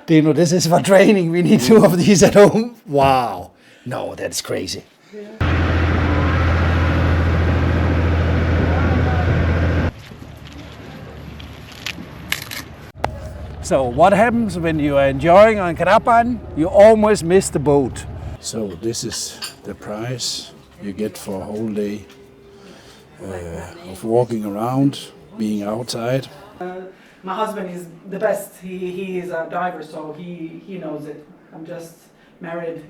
Dino, this is for training. We need 2 of these at home. Wow. No, that's crazy. So what happens when you are enjoying on Krapanj? You almost miss the boat. So this is the price you get for a whole day of walking around, being outside. My husband is the best. He is a diver, so he knows it. I'm just married.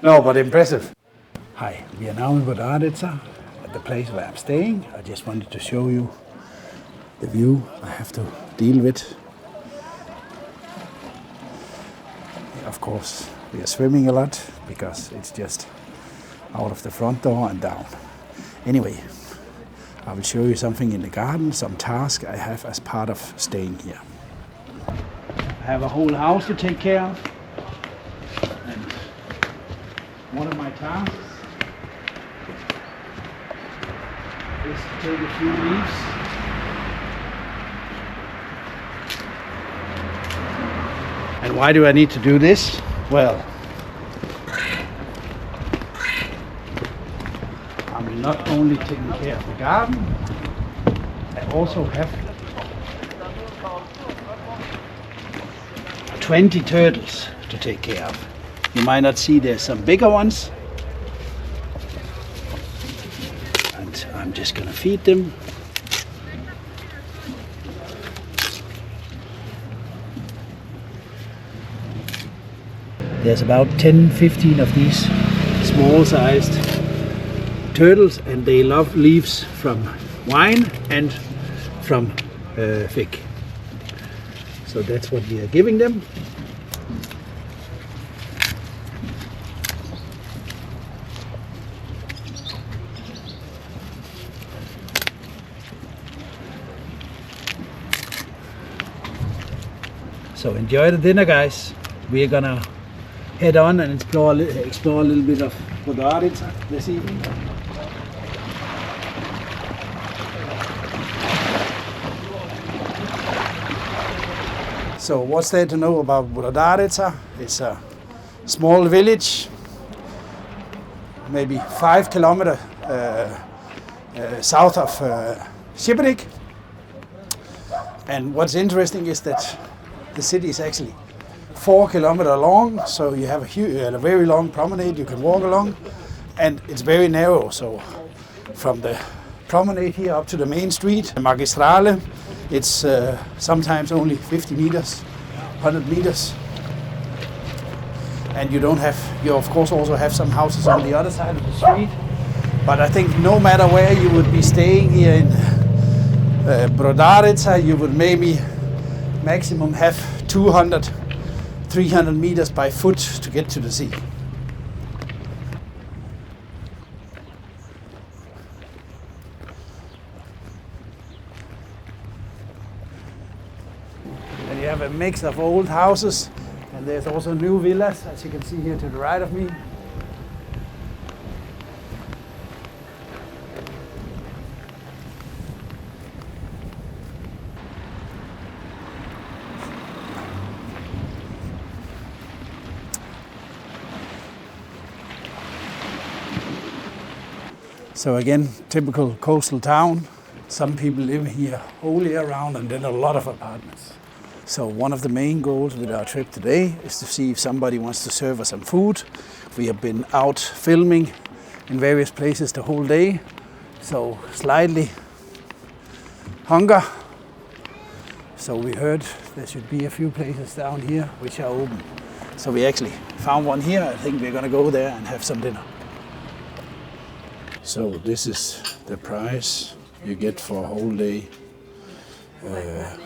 No, but impressive. Hi, we are now in Brodarica, at the place where I'm staying. I just wanted to show you the view I have to deal with. Of course, we are swimming a lot because it's just out of the front door and down. Anyway, I will show you something in the garden, some task I have as part of staying here. I have a whole house to take care of, and one of my tasks is to take a few leaves and why do I need to do this? Well, I'm not only taking care of the garden, I also have 20 turtles to take care of. You might not see there's some bigger ones, and I'm just gonna feed them. There's about 10-15 of these small-sized turtles, and they love leaves from wine and from fig. So that's what we are giving them. So enjoy the dinner, guys. We're gonna head on and explore a little bit of Brodarica this evening. So what's there to know about Brodarica? It's a small village, maybe 5 kilometers south of Sibenik. And what's interesting is that the city is actually 4 kilometers long, so you have a very long promenade you can walk along, and it's very narrow. So from the promenade here up to the main street, the Magistrale, it's sometimes only 50 meters, 100 meters. And you of course also have some houses on the other side of the street. But I think no matter where you would be staying here in Brodarica, you would maybe maximum have 200, 300 meters by foot to get to the sea. And you have a mix of old houses, and there's also new villas, as you can see here to the right of me. So again, typical coastal town. Some people live here whole year round, and then a lot of apartments. So one of the main goals with our trip today is to see if somebody wants to serve us some food. We have been out filming in various places the whole day, so slightly hunger. So we heard there should be a few places down here which are open. So we actually found one here. I think we're gonna go there and have some dinner. So this is the price you get for a whole day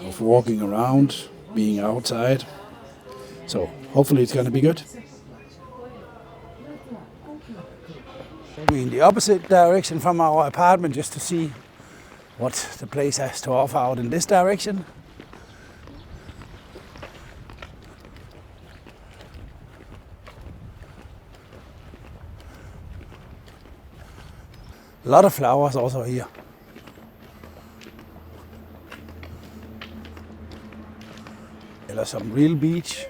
of walking around, being outside. So hopefully it's gonna be good. We're in the opposite direction from our apartment just to see what the place has to offer out in this direction. A lot of flowers also here. or some real beach,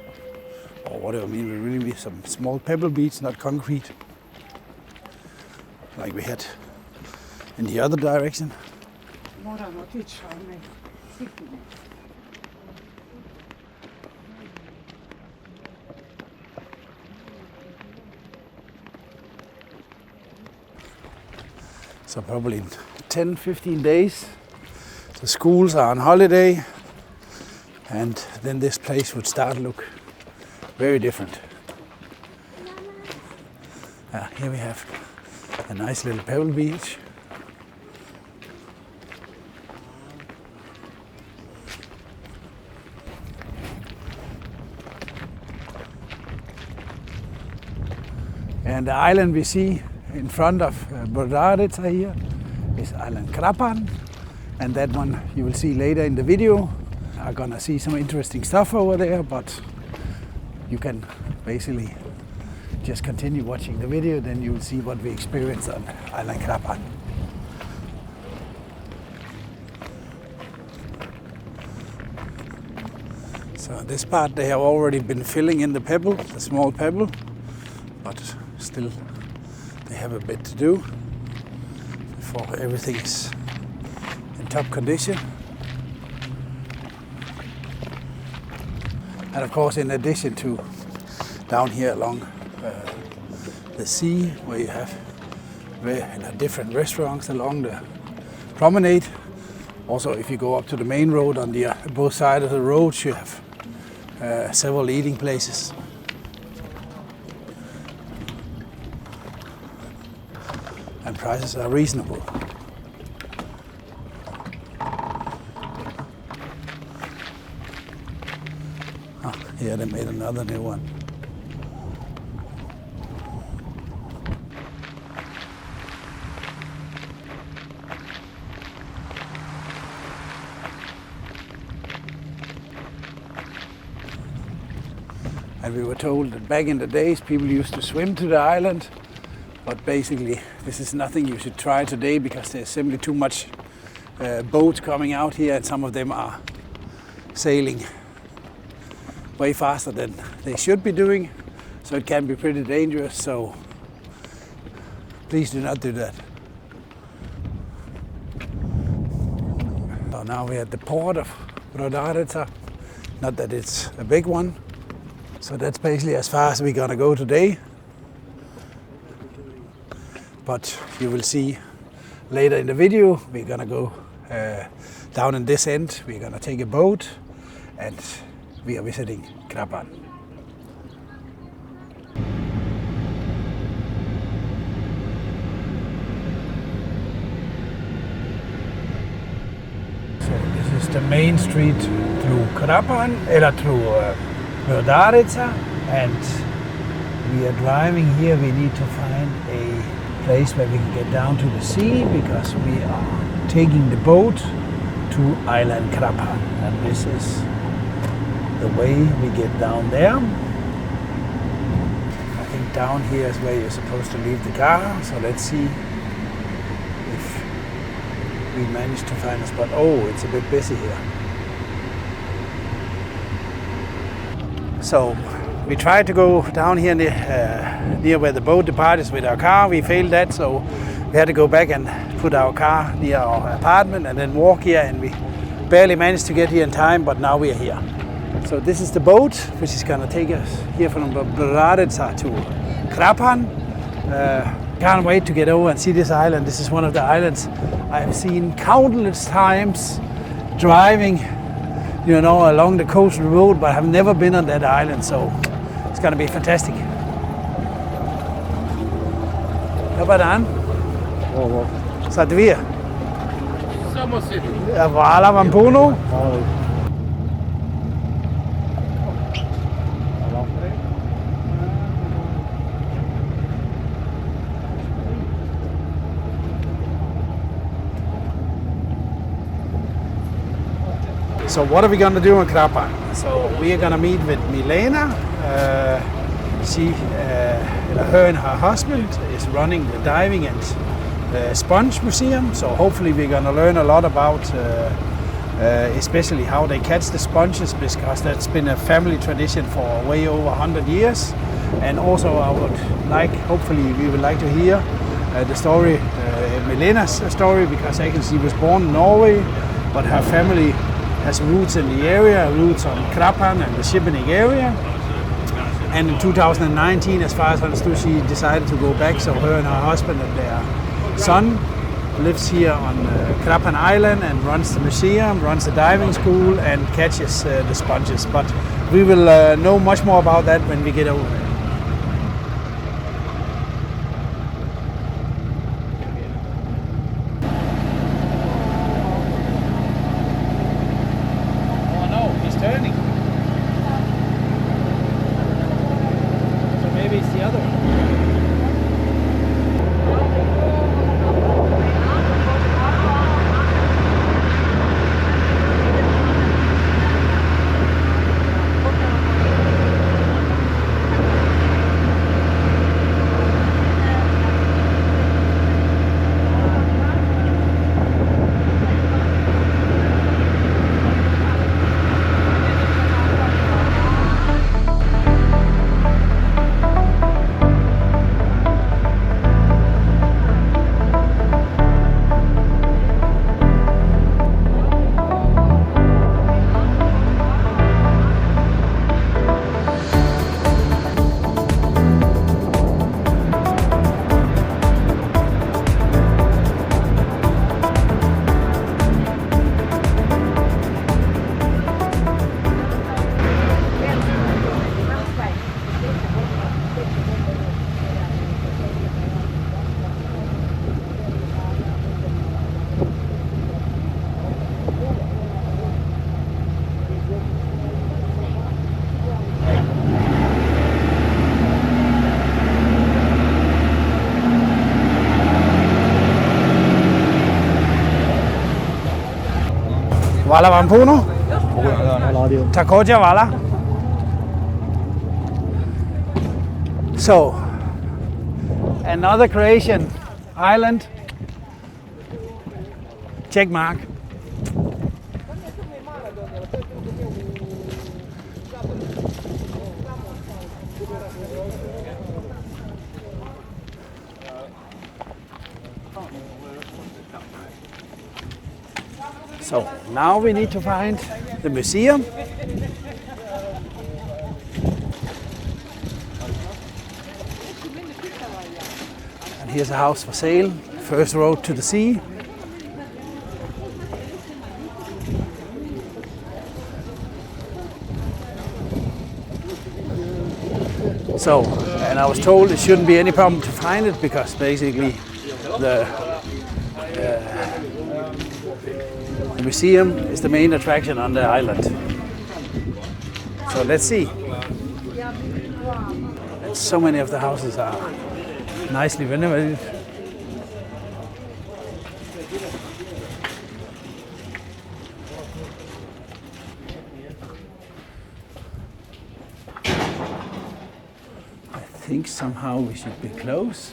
or whatever. I mean, will really be some small pebble beach, not concrete, like we had in the other direction. So probably in 10-15 days, the schools are on holiday, and then this place would start to look very different. Here we have a nice little pebble beach. And the island we see in front of Brodarica here is island Krapanj, and that one you will see later in the video. I'm gonna see some interesting stuff over there, but you can basically just continue watching the video, then you will see what we experience on island Krapanj. So this part they have already been filling in the pebble, the small pebble, but still they have a bit to do before everything is in top condition. And of course, in addition to down here along the sea, where you have different restaurants along the promenade, also if you go up to the main road on the both sides of the roads, you have several eating places. And prices are reasonable. Here they made another new one. And we were told that back in the days people used to swim to the island, but basically this is nothing you should try today because there's simply too much boats coming out here, and some of them are sailing way faster than they should be doing, so it can be pretty dangerous, so please do not do that. So now we're at the port of Brodarica, not that it's a big one, so that's basically as far as we're gonna go today. But you will see later in the video, we're gonna go down in this end, we're gonna take a boat, and we are visiting Krapanj. So this is the main street through Krapanj, through Brodarica, and we are driving here. We need to find a place where we can get down to the sea because we are taking the boat to island Krapanj, and this is the way we get down there. I think down here is where you're supposed to leave the car, so let's see if we manage to find a spot. Oh, it's a bit busy here. So we tried to go down here near where the boat departs with our car. We failed that, so we had to go back and put our car near our apartment and then walk here, and we barely managed to get here in time, but now we are here. So this is the boat, which is going to take us here from Brodarica to Krapanj. Can't wait to get over and see this island. This is one of the islands I have seen countless times driving, along the coastal road, but I have never been on that island, so it's going to be fantastic. Dobar Sad dvije. Samo si. Hvala vam puno. So what are we going to do in Krapanj? So we are going to meet with Milena. Her and her husband is running the diving and sponge museum. So hopefully we're going to learn a lot about especially how they catch the sponges, because that's been a family tradition for way over 100 years. And also I would like, hopefully we would like to hear the story, Milena's story, because actually she was born in Norway, but her family has roots in the area, roots on Krapanj and the Sibenik area. And in 2019, as far as I understood, she decided to go back, so her and her husband and their son lives here on Krapanj Island and runs the museum, runs the diving school and catches the sponges. But we will know much more about that when we get over there. Oh no, he's turning. So maybe it's the other one. Vala vam puno? Također vala. So, another Croatian island. Check mark. So now we need to find the museum. And here's a house for sale, first road to the sea. So, and I was told it shouldn't be any problem to find it, because basically the museum is the main attraction on the island. So let's see. And so many of the houses are nicely renovated. I think somehow we should be close.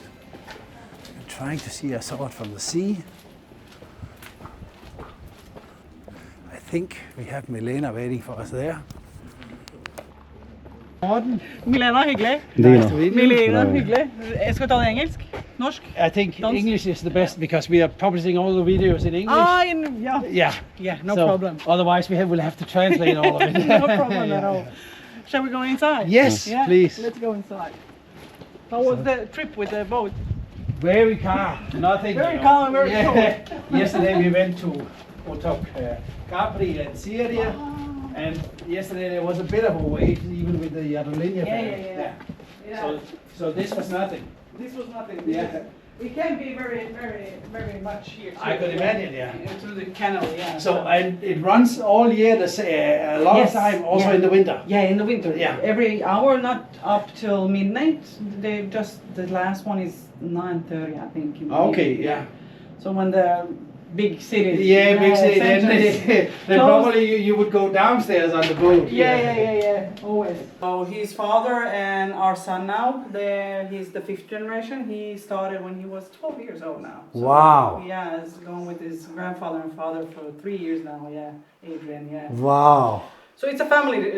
I'm trying to see, I saw it from the sea. I think we have Milena waiting for us there. Milena, hyggelig. Nice to meet you. Milena, hyggelig. Skal vi ta det engelsk? Norsk? I think English is the best, because we are publishing all the videos in English. Yeah, no So, problem. Otherwise will have to translate all of it. No problem at all. Shall we go inside? Yes, Yeah, please. let's go inside. How was the trip with the boat? Very calm, nothing. Very calm, very short. Yesterday we went to Capri and Syria, and yesterday there was a bit of a wave, even with the Adolinia ferry. Yeah. So this was nothing. This was nothing. Yeah. It can be very, very, very much here. Too. I could imagine, yeah. Through the canal, yeah. So and it runs all year, a lot of time, also in the winter. Yeah, in the winter. Yeah. Every hour, not up till midnight. The last one is 9:30, I think. In the Okay, evening. yeah. So when the big cities. Yeah, big city. centuries. Then Close. probably you would go downstairs on the boat. Yeah, always. So his father and our son now, he's the fifth generation. He started when he was 12 years old now. So Wow. yeah, he's gone with his grandfather and father for 3 years now. Yeah, Adrian. Yeah. Wow. So it's a family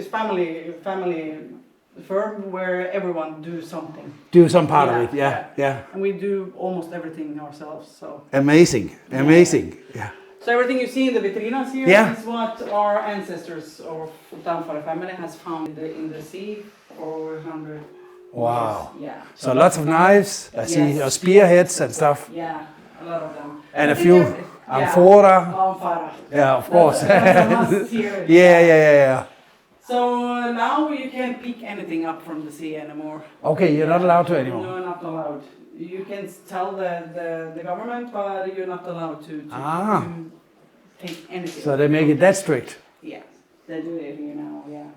firm where everyone do something. Do some part of it. Yeah. And we do almost everything ourselves. So. Amazing. Yeah. So everything you see in the vitrinas here is what our ancestors of Tanfara family has found in the sea for over 100 Wow. years. Yeah. So lots of knives. I see spearheads and stuff. Yeah, a lot of them. And a few amphora. Tanfara. Yeah, of course. That's a must here. Yeah. So now you can't pick anything up from the sea anymore. Okay, you're not allowed to anymore. No, not allowed. You can tell the government, but you're not allowed to take anything. So they make it that strict. Yeah, they do it here now, yeah.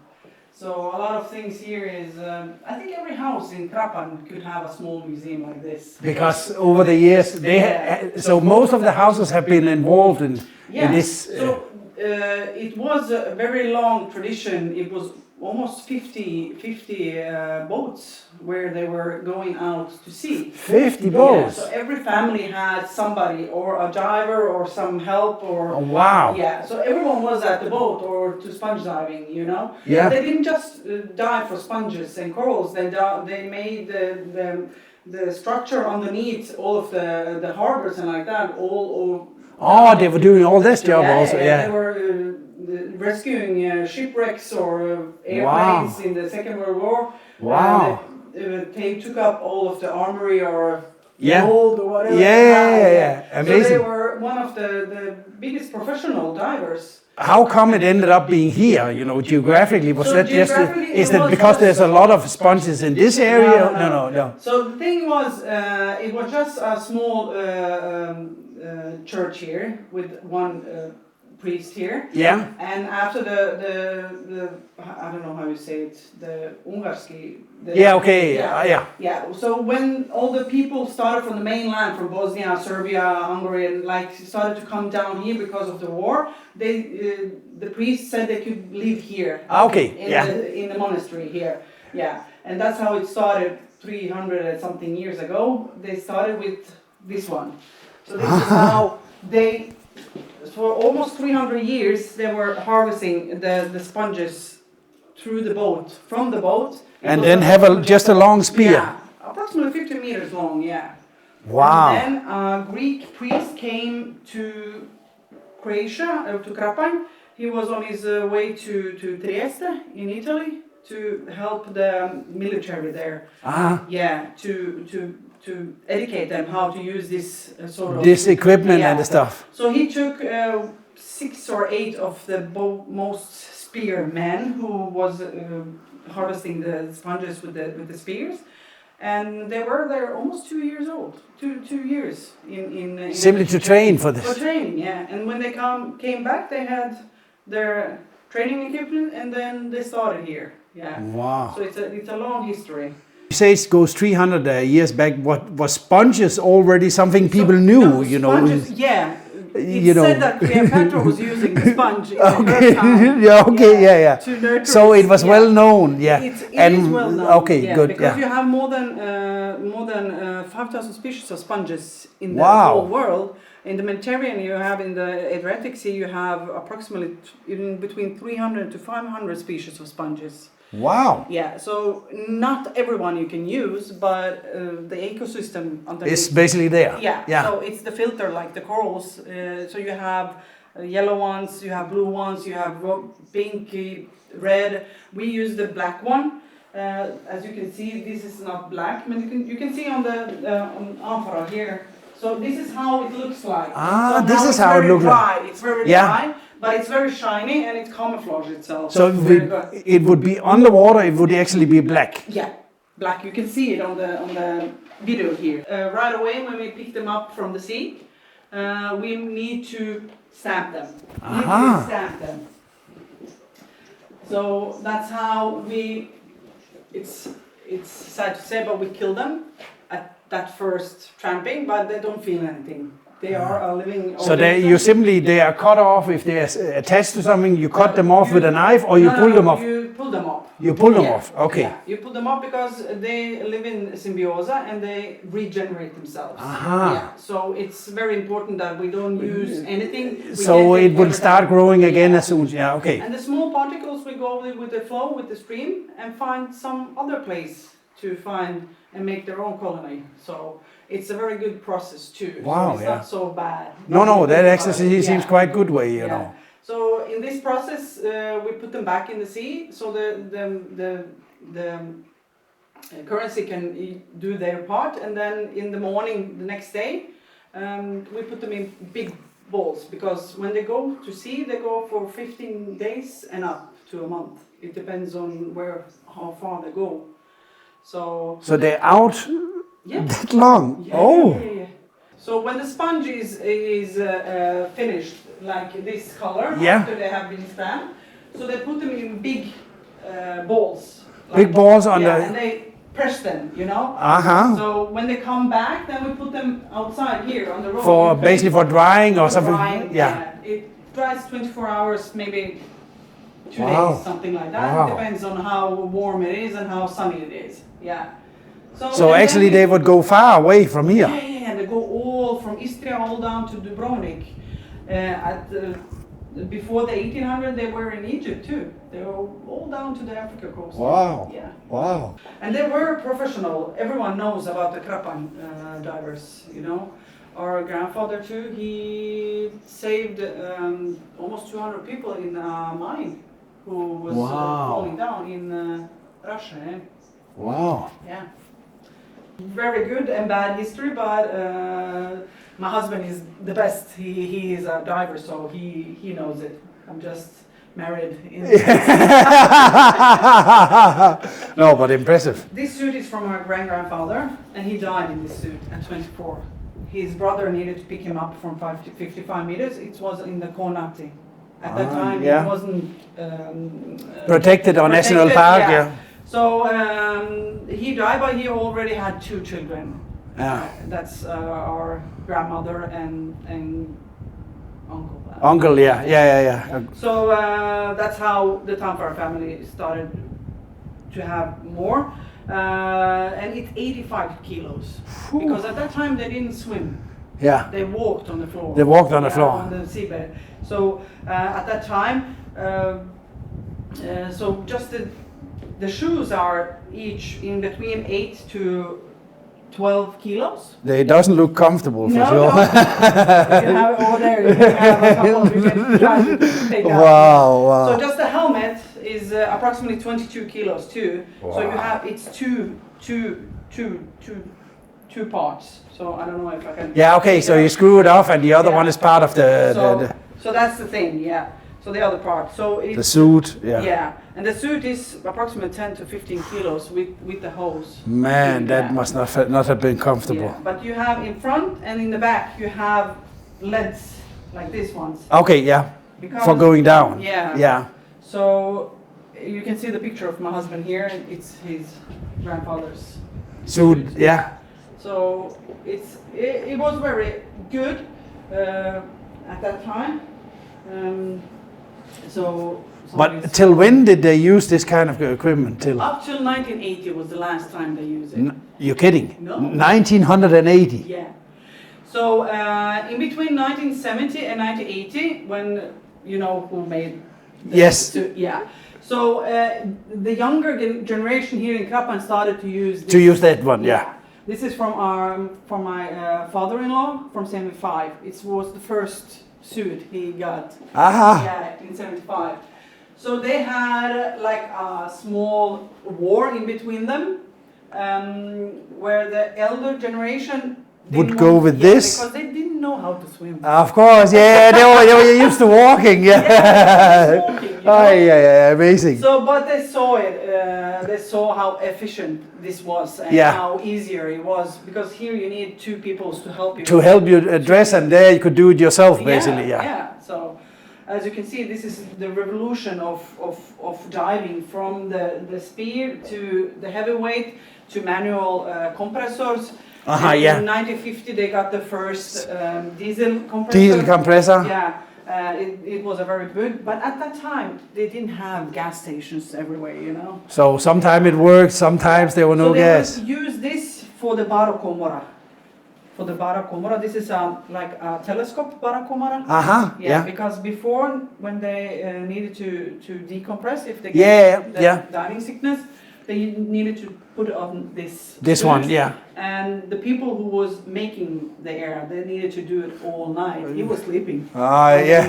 So a lot of things here is, I think every house in Krapanj could have a small museum like this. Because over the years, so most of the houses have been involved in this. So it was a very long tradition. It was almost 50 boats where they were going out to sea. 50 boats? Yeah, so every family had somebody or a diver or some help or... Oh, wow. Yeah, so everyone was at the boat or to sponge diving, you know. Yeah. They didn't just dive for sponges and corals. They made the structure underneath all of the harbors and like that. Oh, they were doing all this job also, They were rescuing shipwrecks or airplanes in the Second World War. Wow. They took up all of the armory or gold or whatever. Yeah. Amazing. So they were one of the biggest professional divers. How come it ended up being here? You know, geographically, was that just? Is that because there's a lot of sponges in this area? No. So the thing was, it was just a small church here with one priest here. Yeah. And after the I don't know how you say it, the Ungarski. Yeah. So when all the people started from the mainland, from Bosnia, Serbia, Hungary, and like started to come down here because of the war, the priest said they could live here. In the monastery here. Yeah. And that's how it started 300 and something years ago. They started with this one. So this is how they, for almost 300 years, they were harvesting the sponges through the boat, from the boat. And then have just a long spear. Yeah, approximately 50 meters long, yeah. Wow. And then a Greek priest came to Croatia, to Krapanj. He was on his way to Trieste in Italy to help the military there. Yeah, to educate them how to use this sort of... This equipment and the stuff. So he took 6 or 8 of the most spearmen who was harvesting the sponges with the spears. And they were there almost 2 years old, 2 years in simply to train for this. For training, yeah. And when they came back, they had their training equipment, and then they started here. Yeah. Wow. So it's a long history. You say it goes 300 years back. What was sponges already something people knew? No, you know. Sponges, yeah. It said that Cleopatra was using the sponge in okay. her time. Yeah. To nurture. So it was well known. Yeah. It is well known. Okay, good. Because you have more than 5,000 species of sponges in the Wow. whole world. In the Mediterranean, you have in the Adriatic Sea, you have approximately between 300 to 500 species of sponges. Wow. Yeah, so not everyone you can use, but the ecosystem underneath. It's basically there. Yeah. So it's the filter like the corals. So you have yellow ones, you have blue ones, you have pink, red. We use the black one. As you can see, this is not black, but you can see on the amphora here. So this is how it looks like. So this is how it looks like. It's very dry, but it's very shiny and it camouflages itself. So it would be underwater. It would actually be black. Yeah, black. You can see it on the video here. Right away, when we pick them up from the sea, we need to stamp them. Stamp them. So that's how it's sad to say, but we kill them at that first tramping, but they don't feel anything. They are living. So they are cut off if they are attached to something. You cut them off with a knife, or you pull them off. You pull them off. You pull them off. Okay. Yeah. You pull them off because they live in symbiosis and they regenerate themselves. Aha. Yeah. So it's very important that we don't use anything. So it will start growing again as soon. Yeah. Okay. And the small particles will go with the flow, with the stream, and find some other place to find and make their own colony. So it's a very good process too. Wow, so it's not so bad. No, that actually seems quite good way, you know. So in this process, we put them back in the sea, so the currency can do their part, and then in the morning, the next day, we put them in big balls, because when they go to sea, they go for 15 days and up to a month. It depends on how far they go. So they're out that long? Yeah. So when the sponge is finished, like this color, after they have been stamped, so they put them in big balls. Big balls on and they press them, you know. So when they come back, then we put them outside here on the road. For basically for drying or something. Drying, it dries 24 hours, maybe 2 days, something like that. It depends on how warm it is and how sunny it is. Yeah. So actually they would go far away from here. Yeah, they go all from Istria all down to Dubrovnik. Before the 1800, they were in Egypt too. They were all down to the Africa coast. Wow. Yeah. Wow. And they were professional. Everyone knows about the Krapanj divers, you know. Our grandfather too, he saved almost 200 people in a mine who was falling down in Russia. Eh? Wow. Yeah. Very good and bad history, but my husband is the best. He is a diver, so he knows it. I'm just married. No, but impressive. This suit is from our grandfather, and he died in this suit at 24. His brother needed to pick him up from 5 to 55 meters. It was in the Konati. At that time, it wasn't protected or national park. Yeah. So he died, but he already had 2 children. Yeah. That's our grandmother and uncle. Uncle, yeah. So that's how the Tanfara family started to have more. And it's 85 kilos. Because at that time they didn't swim. Yeah. They walked on the floor. They walked on the floor. On the seabed. So at that time, so just the shoes are each in between 8 to 12 kilos. They doesn't look comfortable for sure. No. You can have it over there. You can have a couple. You can try to take out. Wow. So just the helmet is approximately 22 kilos too. Wow. So you have two parts. So I don't know if I can. Yeah. Okay. So you screw it off, and the other one is part of the. So that's the thing. Yeah. So the other part. So it's, the suit. Yeah. Yeah. And the suit is approximately 10 to 15 kilos with the hose. Man, that must not have been comfortable. Yeah. But you have in front and in the back you have leads like these ones. Okay, yeah. Because for going down. Yeah. Yeah. So you can see the picture of my husband here, and it's his grandfather's suit. Yeah. So it was very good at that time. But till when did they use this kind of equipment? Till up till 1980 was the last time they used it. You're kidding? No. 1980. Yeah. So in between 1970 and 1980, when you know who made. Yes. Yeah. So the younger generation here in Krapanj started to use. To use that one, yeah. This is from my father-in-law from 75. It was the first suit he got. Aha. Yeah, in 75. So they had like a small war in between them, where the elder generation would go with this because they didn't know how to swim. Of course, yeah, they were used to walking. Yeah, walking, you know? Yeah, amazing. So, but they saw it. They saw how efficient this was and how easier it was, because here you need 2 people to help you. To help you dress, and there you could do it yourself, basically. Yeah. So, as you can see, this is the revolution of diving from the spear to the heavyweight to manual compressors. Yeah. In 1950 they got the first diesel compressor. Diesel compressor. Yeah. It was a very good, but at that time they didn't have gas stations everywhere, you know. So sometimes it worked, sometimes there were no gas. So they would use this for the barakomora. For the barakomora, this is like a telescope barakomora. Yeah. Because before, when they needed to decompress, if they get diving sickness, they needed to put on this. This suit. one, yeah. And the people who was making the air, they needed to do it all night. He was sleeping. Yeah.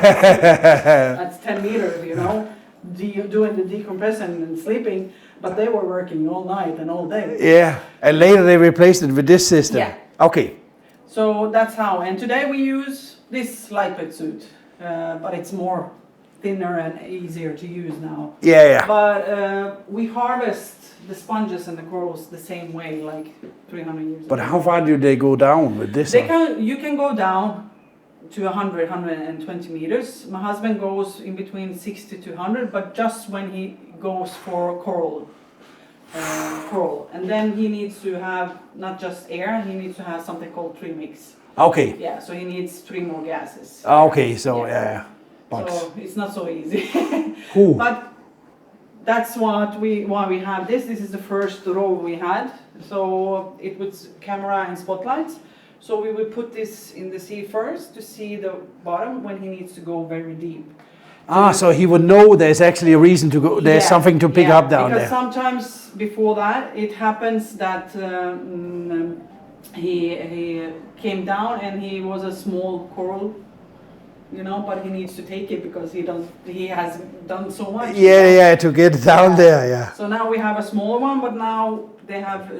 That's 10 meters, you know, doing the decompression and sleeping, but they were working all night and all day. Yeah, and later they replaced it with this system. Yeah. Okay. So that's how. And today we use this lightweight suit, but it's more thinner and easier to use now. Yeah. But we harvest the sponges and the corals the same way, like 300 years ago. But how far do they go down with this? You can go down to 100, 120 meters. My husband goes in between 60 to 100, but just when he goes for coral. And then he needs to have not just air, he needs to have something called tree mix. Okay. Yeah, so he needs 3 more gases. Okay, so yeah. But so it's not so easy. Cool. But that's why we have this. This is the first row we had. So it was camera and spotlights. So we would put this in the sea first to see the bottom when he needs to go very deep. So he would know there's actually a reason to go. There's something to pick up down because there. Sometimes before that it happens that he came down and he was a small coral, you know, but he needs to take it because he has done so much. Yeah, to get down there, yeah. So now we have a small one, but now they have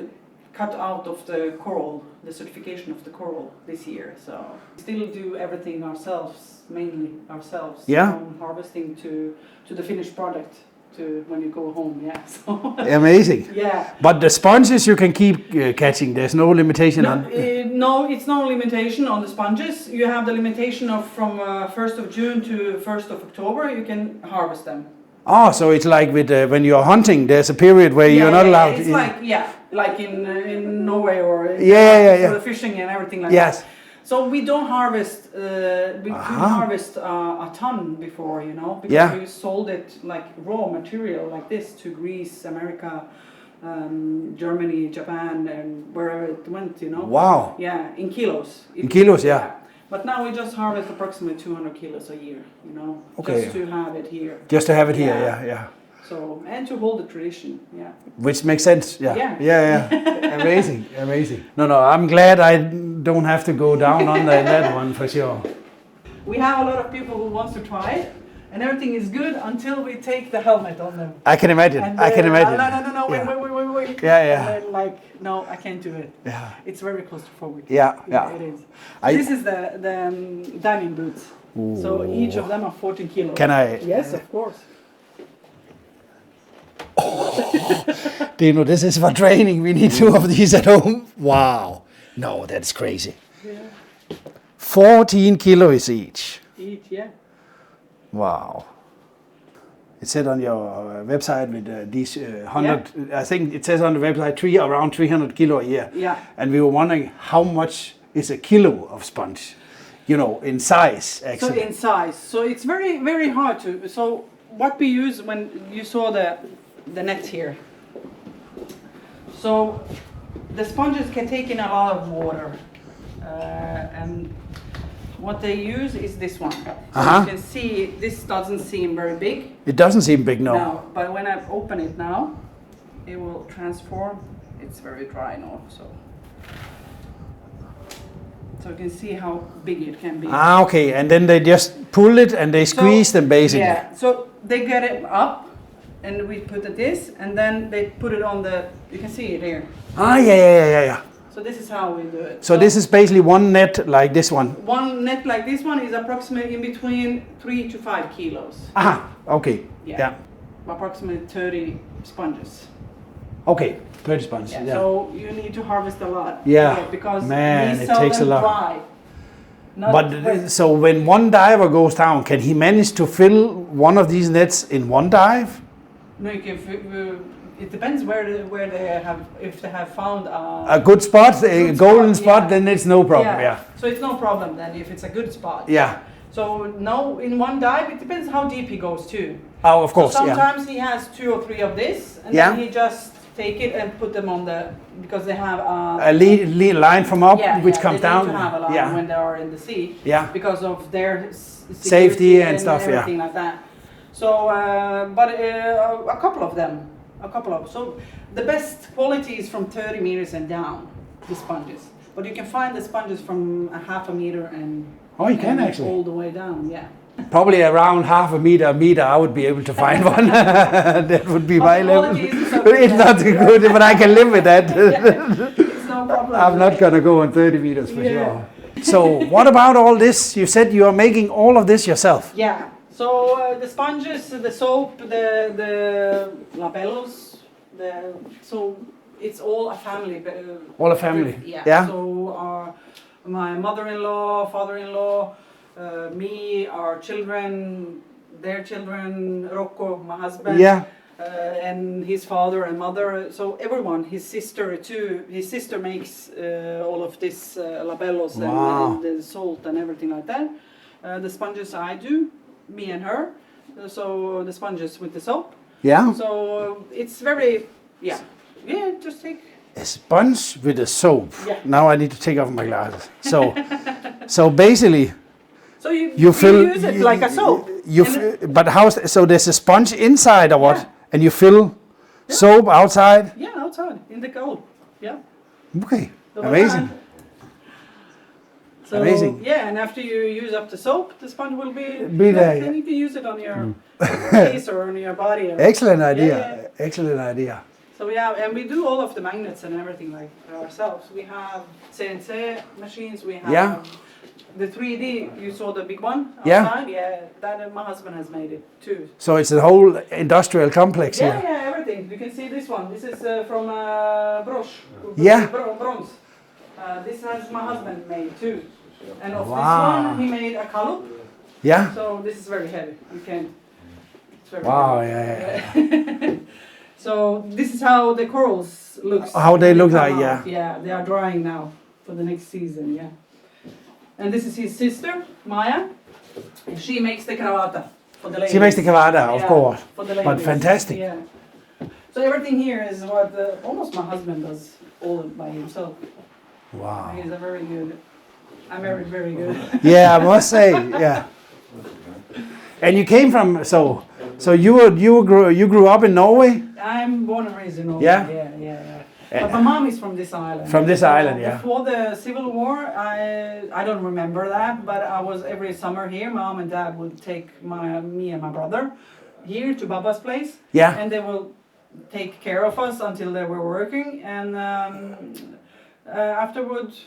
cut out of the coral, the certification of the coral this year. So we still do everything ourselves, mainly ourselves. Yeah. From harvesting to the finished product to when you go home. Yeah. So amazing. Yeah. But the sponges you can keep catching. There's no limitation on. No, it's no limitation on the sponges. You have the limitation of from 1st of June to 1st of October. You can harvest them. So it's like with when you're hunting, there's a period where you're not allowed. It's like in Norway or for the fishing and everything like that. Yes. So we don't harvest. We couldn't harvest a ton before, you know, because we sold it like raw material like this to Greece, America, Germany, Japan, and wherever it went, you know. Wow. Yeah, in kilos. In kilos, yeah. But now we just harvest approximately 200 kilos a year, you know, just to have it here. Just to have it here, yeah. So, and to hold the tradition, yeah. Which makes sense, yeah. Amazing. No, I'm glad I don't have to go down on that one for sure. We have a lot of people who wants to try it, and everything is good until we take the helmet on them. I can imagine. And No, wait. Yeah. And then no, I can't do it. Yeah. It's very claustrophobic. Yeah. It is. This is the diving boots. Ooh. So each of them are 14 kilos. Can I? Yes, of course. Dino, this is for training. We need 2 of these at home. Wow. No, that's crazy. Yeah. 14 kilos each. Yeah. Wow. It said on your website with these 100, I think it says on the website around 300 kilo a year. Yeah. And we were wondering how much is a kilo of sponge, you know, in size actually. So in size. So it's very, very hard to, so what we use when you saw the net here. So the sponges can take in a lot of water. And what they use is this one. So you can see this doesn't seem very big. It doesn't seem big, no. No, but when I open it now, it will transform. It's very dry now, so you can see how big it can be. Okay, and then they just pull it and they squeeze them basically. Yeah, so they get it up, and we put this, and then they put it on the. You can see it here. Yeah. So this is how we do it. So this is basically one net like this one. One net like this one is approximately in between 3 to 5 kilos. Okay. Yeah. Approximately 30 sponges. Okay, 30 sponges. Yeah. So you need to harvest a lot. Yeah. Because man, we it sell takes them a lot. dry. But so when one diver goes down, can he manage to fill one of these nets in one dive? No, you can it depends where they have, if they have found a good spot, a golden spot, then it's no problem. Yeah. So it's no problem then if it's a good spot. Yeah. So now in one dive, it depends how deep he goes too. Oh, of course. So sometimes he has 2 or 3 of this, and then he just take it and put them on the, because they have a lead line from up which comes they down. Need to have a line when they are in the sea. Yeah. Because of their safety and stuff. Everything like that. So, but a couple of them. So the best quality is from 30 meters and down, the sponges. But you can find the sponges from a half a meter and you can actually all the way down. Yeah. Probably around half a meter, I would be able to find one. That would be my level. It's not good, but I can live with that. It's no problem. I'm not gonna go on 30 meters for sure. So what about all this? You said you are making all of this yourself. Yeah. So the sponges, the soap, the labellos, so it's all a family. All a family. Yeah. So my mother-in-law, father-in-law, me, our children, their children, Rocco, my husband, and his father and mother. So everyone, his sister too. His sister makes all of this labellos and the salt and everything like that. The sponges I do. Me and her, so the sponges with the soap. Yeah. So it's very, just take a sponge with a soap. Yeah. Now I need to take off my glasses. So basically, so you use it like a soap. But so there's a sponge inside or what? Yeah. And you fill soap outside? Yeah, outside in the cold. Yeah. Okay. Amazing. So, amazing. Yeah, and after you use up the soap, the sponge will be there. Then you can use it on your face or on your body. Excellent idea. Yeah. Excellent idea. So and we do all of the magnets and everything like ourselves. We have CNC machines. We have the 3D. You saw the big one outside. Yeah, that my husband has made it too. So it's a whole industrial complex here. Yeah, everything. You can see this one. This is from Brosh. Bronze. This has my husband made too. And of this one, he made a calup. Yeah. So this is very heavy. You can. It's very heavy. So this is how the corals look. How they look like, Yeah, they are drying now for the next season. Yeah. And this is his sister, Maya. She makes the cravata for the ladies. She makes the cravata, of course. For the ladies. But fantastic. Yeah. So everything here is what almost my husband does all by himself. Wow. He's a very good. I'm very good. Yeah, I must say, yeah. And you came from so you grew up in Norway? I'm born and raised in Norway. Yeah. But my mom is from this island. From this island, yeah. Before the Civil War, I don't remember that, but I was every summer here. Mom and Dad would take me and my brother here to Baba's place. Yeah. And they will take care of us until they were working, and afterwards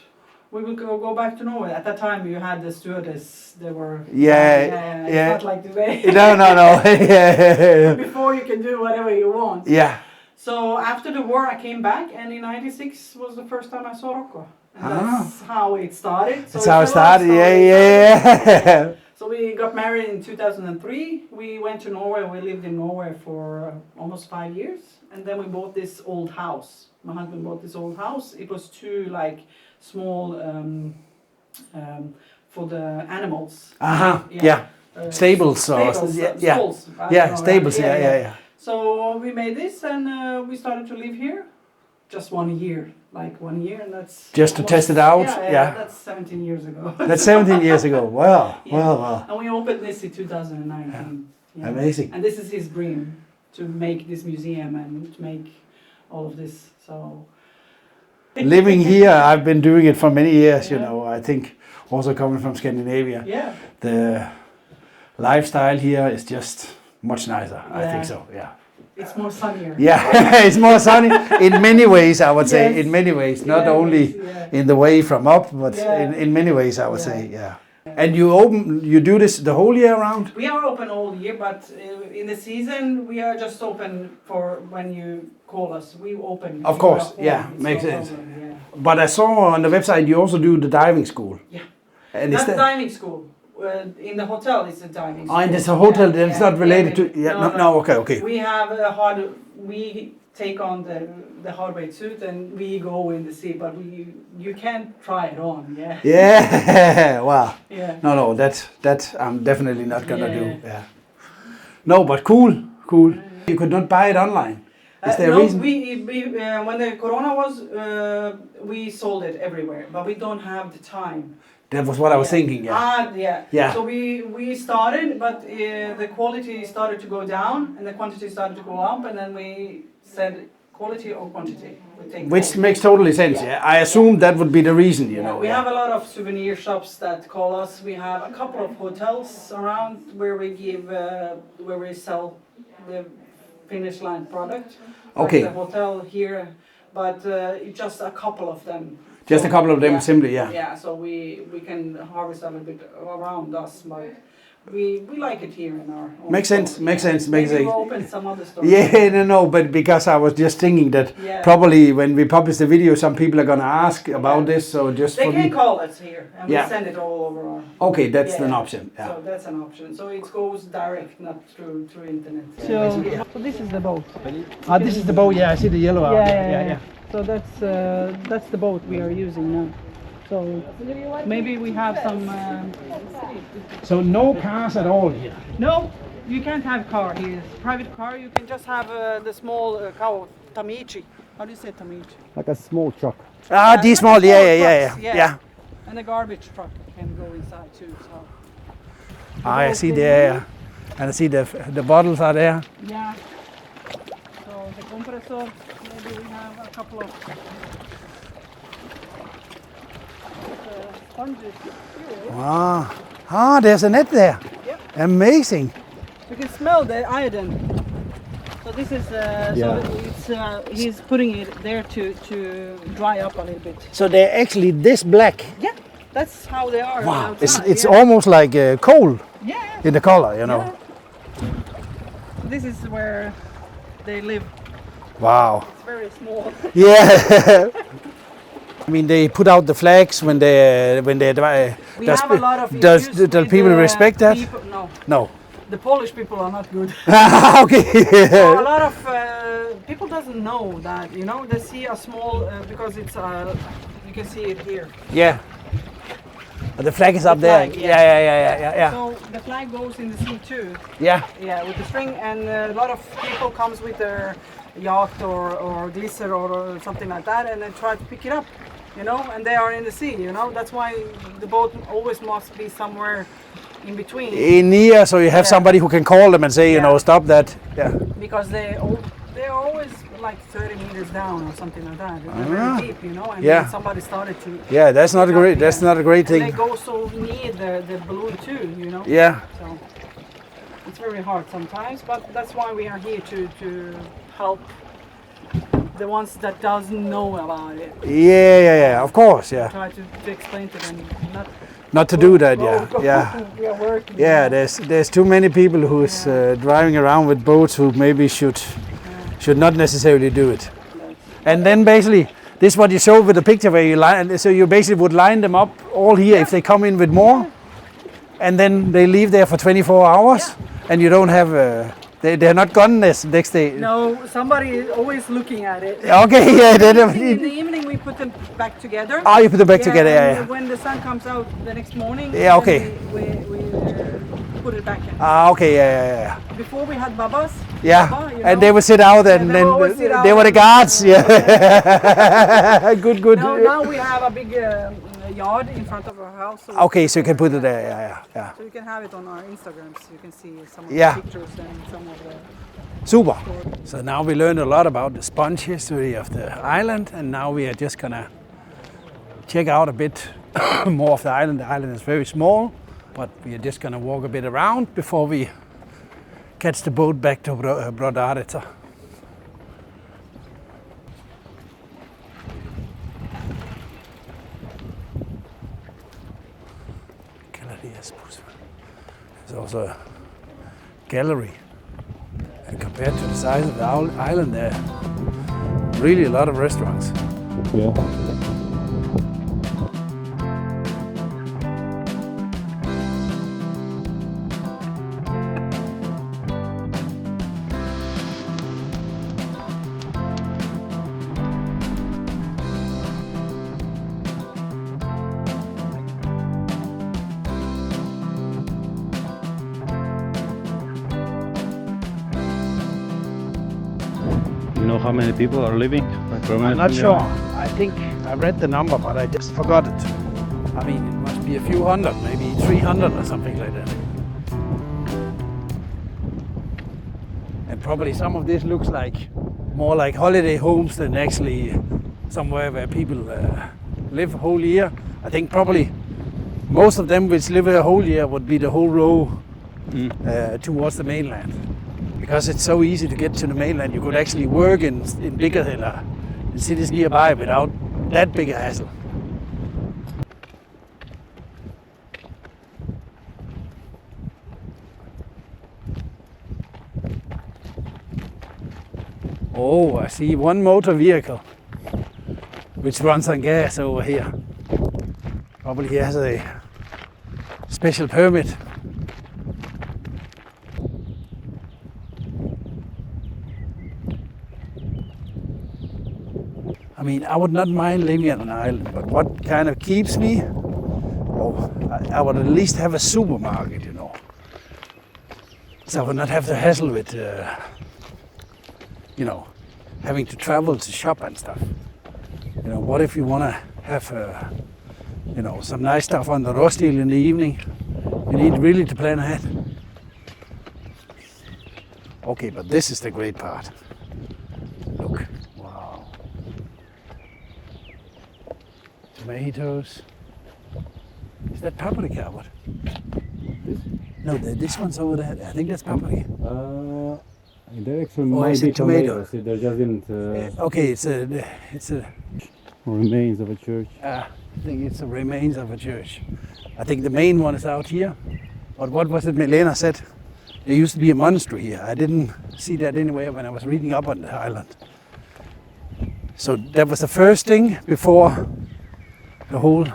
we will go back to Norway. At that time, you had the stewardess. They were It's not like today. No. Before you can do whatever you want. Yeah. So after the war, I came back, and in '96 was the first time I saw Rocco. And that's how it started. So that's how it started. Yeah. So we got married in 2003. We went to Norway. We lived in Norway for almost 5 years, and then we bought this old house. My husband bought this old house. It was two small for the animals. Stables. Stalls. Stables. Yeah. So we made this, and we started to live here. Just 1 year, 1 year, and that's just to test it out. Yeah. That's 17 years ago. That's 17 years ago. Wow. And we opened this in 2019. Yeah. Amazing. And this is his dream, to make this museum and to make all of this. So living here, I've been doing it for many years. You know, I think also coming from Scandinavia. Yeah. The lifestyle here is just much nicer. I think so. Yeah. It's more sunnier. Yeah, it's more sunny in many ways, I would say. In many ways, not only in the way from up, but in many ways, I would say. Yeah. And you do this the whole year round? We are open all year, but in the season we are just open for when you call us. We open. Of course, makes sense. But I saw on the website you also do the diving school. Yeah. And that's the diving school. In the hotel, it's a diving school. And it's a hotel that's not related to. Yeah, no, okay. We have we take on the hard weight suit and we go in the sea, but you can't try it on, yeah. Yeah, wow. Yeah. No, that I'm definitely not gonna do. Yeah. No, but cool. You could not buy it online. Is there a no, reason? we when the corona was, we sold it everywhere, but we don't have the time. That was what I was thinking. Yeah. Yeah. So we started, but the quality started to go down and the quantity started to go up, and then we said quality or quantity. We take Which both. makes totally sense. Yeah. I assume that would be the reason. You know. We have a lot of souvenir shops that call us. We have a couple of hotels around where we give where we sell the finish line product. Okay. Like the hotel here, but just a couple of them. Just a couple of them, simply. Yeah. Yeah, so we can harvest a little bit around us, but we like it here in our own Makes sense. store. Makes sense. Maybe we'll open some other stores. Yeah, no, but because I was just thinking that probably when we publish the video, some people are gonna ask about this, so just They for can me. call us here, and we send it all over our. Okay, that's an option. Yeah. So that's an option. So it goes direct, not through internet. So this is the boat. This is the boat. Yeah, I see the yellow out. Yeah. So that's the boat we are using now. So maybe we have some. So no cars at all here. No, you can't have car here. Private car. You can just have the small cow tamichi. How do you say tamichi? Like a small truck. These small. Yeah. And the garbage truck can go inside too. So. I see there, and I see the bottles are there. Yeah. So the compressor. Maybe we have a couple of sponges here. Wow. There's a net there. Yep. Amazing. You can smell the iodine. So this is so it's he's putting it there to dry up a little bit. So they're actually this black. Yeah, that's how they are. Wow. Outside. It's almost like coal Yeah. in the color, you know. Yeah. This is where they live. Wow. It's very small. Yeah. I mean, they put out the flags when they We have a lot of does issues with people respect that? People, no. No. The Polish people are not good. Okay. So a lot of people doesn't know that, you know, they see a small, because it's, you can see it here. Yeah. The flag is up there. Flag, Yeah. So the flag goes in the sea too. Yeah. Yeah, with the string, and a lot of people comes with their yacht or glisser or something like that, and then try to pick it up, you know, and they are in the sea, you know. That's why the boat always must be somewhere in between. In here, so you have somebody who can call them and say, you know, stop that. Yeah. Because they're always like 30 meters down or something like that. They're very deep, you know, and then somebody started to. Yeah, that's not a great. That's not a great thing. And they go so near the balloon too, you know. Yeah. So it's very hard sometimes, but that's why we are here to help the ones that doesn't know about it. Yeah. Of course, yeah. Try to explain to them Not to do that, yeah. We are working. Yeah, there's too many people who's driving around with boats who maybe should not necessarily do it. And then basically, this is what you showed with the picture where you line. So you basically would line them up all here if they come in with more, and then they leave there for 24 hours, and you don't have. They're not gone next day. No, somebody is always looking at it. Okay, yeah. In the evening we put them back together. Oh, you put them back together, and yeah. When the sun comes out the next morning, Yeah, okay. we put it back in. Okay, yeah. Before we had babas. Yeah, Baba, you and know, they would sit out, and they then would always sit out they were the and- guards. Yeah, good. Now we have a big yard in front of our house. So Okay, so you can put it there. Yeah. So you can have it on our Instagrams. You can see some of Yeah. the pictures and some of the. Super. So now we learned a lot about the sponge history of the island, and now we are just gonna check out a bit more of the island. The island is very small, but we are just gonna walk a bit around before we catch the boat back to Brodarica. There's also a gallery. And compared to the size of the island, there are really a lot of restaurants. Yeah. You know how many people are living? I'm not sure. I think I read the number, but I just forgot it. I mean, it must be a few hundred, maybe 300 or something like that. And probably some of this looks like more like holiday homes than actually somewhere where people live a whole year. I think probably most of them which live a whole year would be the whole row towards the mainland. Because it's so easy to get to the mainland, you could actually work in bigger in cities nearby without that big a hassle. Oh, I see one motor vehicle which runs on gas over here. Probably he has a special permit. I mean, I would not mind living on an island, but what kind of keeps me? Oh, I would at least have a supermarket, you know. So I would not have to hassle with, you know, having to travel to shop and stuff. You know, what if you want to have, you know, some nice stuff on the Roskilde in the evening? You need really to plan ahead. Okay, but this is the great part. Look. Tomatoes. Is that paprika? What? No, this one's over there. I think that's paprika. There actually Or might is be it tomato? tomatoes. There just didn't. Okay, it's a Remains of a church. I think it's the remains of a church. I think the main one is out here. But what was it Milena said? There used to be a monastery here. I didn't see that anywhere when I was reading up on the island. So that was the first thing before the whole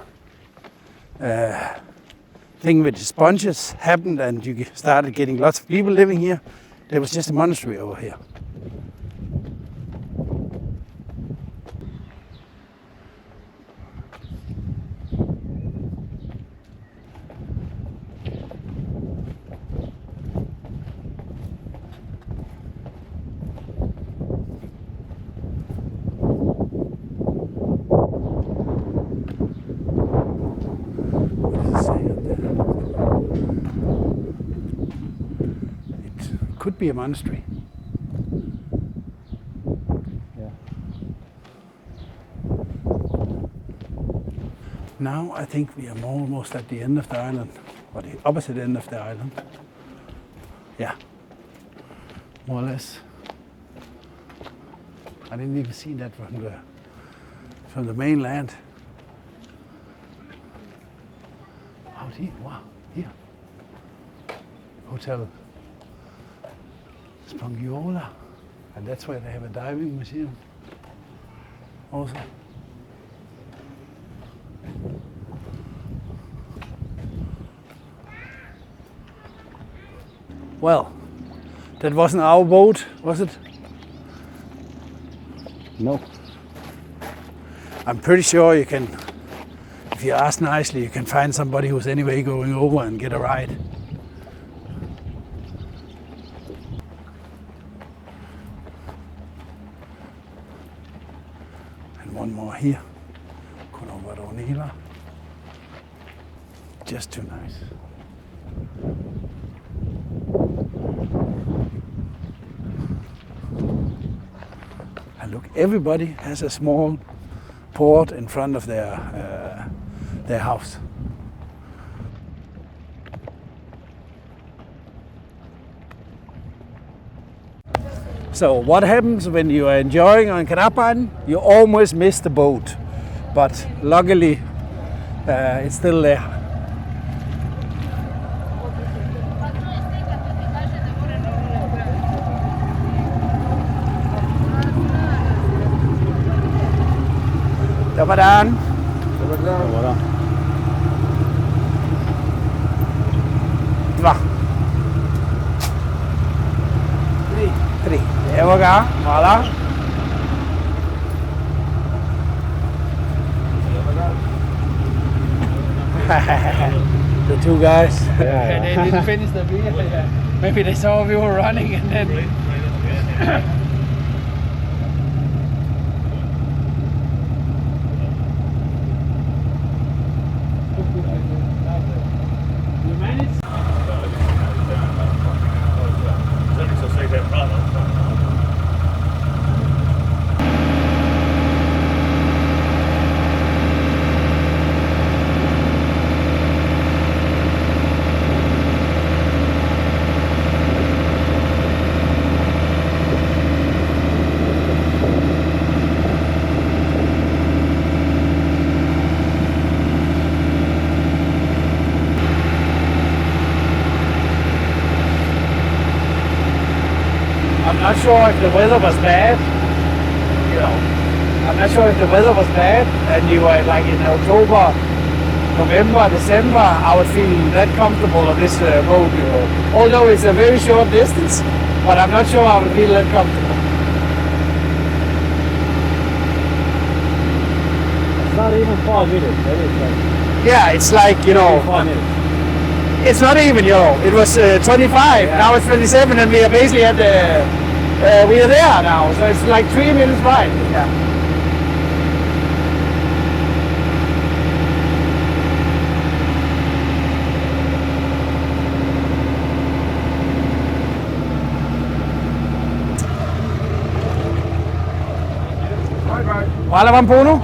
thing with the sponges happened and you started getting lots of people living here. There was just a monastery over here. Could be a monastery. Yeah. Now I think we are almost at the end of the island, or the opposite end of the island. Yeah, more or less. I didn't even see that from the mainland. Out here, wow, here. Hotel Spuga, and that's where they have a diving museum also. Well, that wasn't our boat, was it? No. I'm pretty sure you can, if you ask nicely, you can find somebody who's anyway going over and get a ride. One more here, Croatia. Just too nice. And look, everybody has a small port in front of their house. So what happens when you are enjoying on Krapanj? You almost miss the boat, but luckily it's still there. Dobar dan. Voilà. Dva. Tri. Evo ga, hvala. The two guys. Yeah. They didn't finish the beer. Maybe they saw we were running and then. I'm not sure if the weather was bad. You know, I'm not sure if the weather was bad and you were like in October, November, December, I would feel that comfortable on this road, you know. Although it's a very short distance, but I'm not sure I would feel that comfortable. It's not even 5 minutes. That is like Yeah, it's like, you know, 5 minutes. it's not even, you know, it was 25, now it's 27 and we are basically at the, we are there now, so it's like 3 minutes ride. Yeah. Wala bang puno?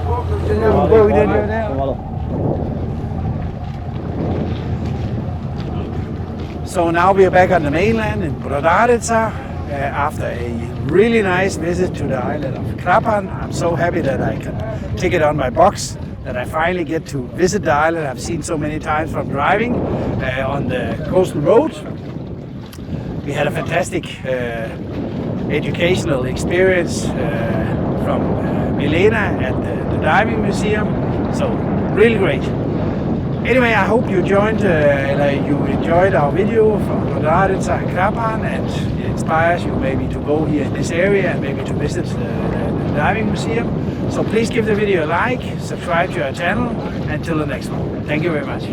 So now we are back on the mainland in Brodarica after a really nice visit to the island of Krapanj. I'm so happy that I can tick it on my box, that I finally get to visit the island I've seen so many times from driving on the coastal road. We had a fantastic educational experience from Milena at the diving museum, so really great. Anyway, I hope you enjoyed our video from Brodarica and Krapanj, and it inspires you maybe to go here in this area and maybe to visit the diving museum. So please give the video a like, subscribe to our channel, and until the next one. Thank you very much.